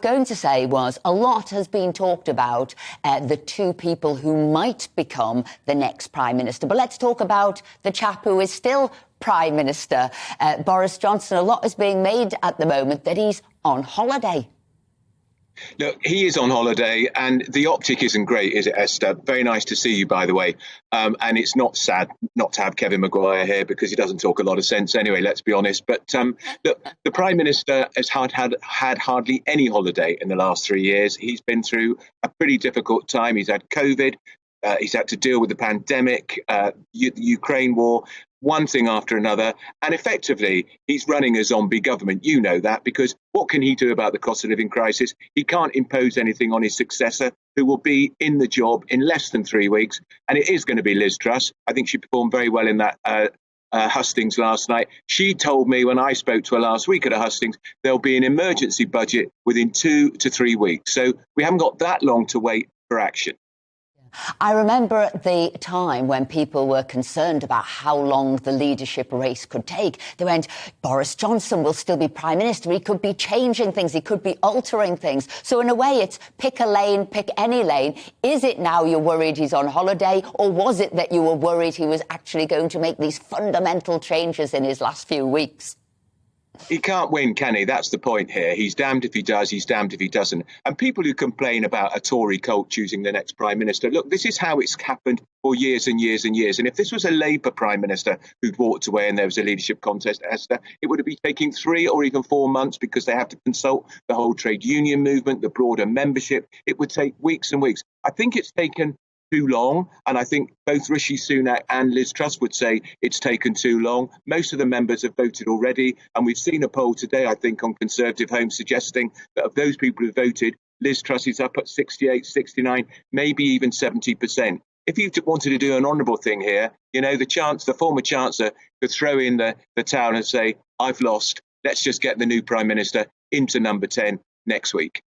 going to say was a lot has been talked about the two people who might become the next Prime Minister. But let's talk about the chap who is still Prime Minister, Boris Johnson. A lot is being made at the moment that he's on holiday. Look, he is on holiday, and the optic isn't great, is it, Esther? Very nice to see you, by the way. And it's not sad not to have Kevin Maguire here because he doesn't talk a lot of sense anyway, let's be honest. But look, the Prime Minister has had hardly any holiday in the last 3 years. He's been through a pretty difficult time. He's had COVID. He's had to deal with the pandemic, the Ukraine war, one thing after another. And effectively, he's running a zombie government. You know that, because what can he do about the cost of living crisis? He can't impose anything on his successor, who will be in the job in less than 3 weeks. And it is going to be Liz Truss. I think she performed very well in that hustings last night. She told me when I spoke to her last week at a hustings, there'll be an emergency budget within 2 to 3 weeks. So we haven't got that long to wait for action. I remember at the time when people were concerned about how long the leadership race could take. They went, Boris Johnson will still be Prime Minister. He could be changing things. He could be altering things. So in a way, it's pick a lane, pick any lane. Is it now you're worried he's on holiday, or was it that you were worried he was actually going to make these fundamental changes in his last few weeks? He can't win, can he? That's the point here. He's damned if he does, he's damned if he doesn't. And people who complain about a Tory cult choosing the next Prime Minister, look, this is how it's happened for years and years and years. And if this was a Labour Prime Minister who'd walked away and there was a leadership contest, Esther, it would have been taking 3 or even 4 months because they have to consult the whole trade union movement, the broader membership. It would take weeks and weeks. I think it's taken too long, and I think both Rishi Sunak and Liz Truss would say it's taken too long. Most of the members have voted already, and we've seen a poll today, I think, on Conservative Homes suggesting that of those people who voted, Liz Truss is up at 68, 69, maybe even 70%. If you wanted to do an honourable thing here, you know, the former Chancellor could throw in the towel and say, I've lost, let's just get the new Prime Minister into number 10 next week.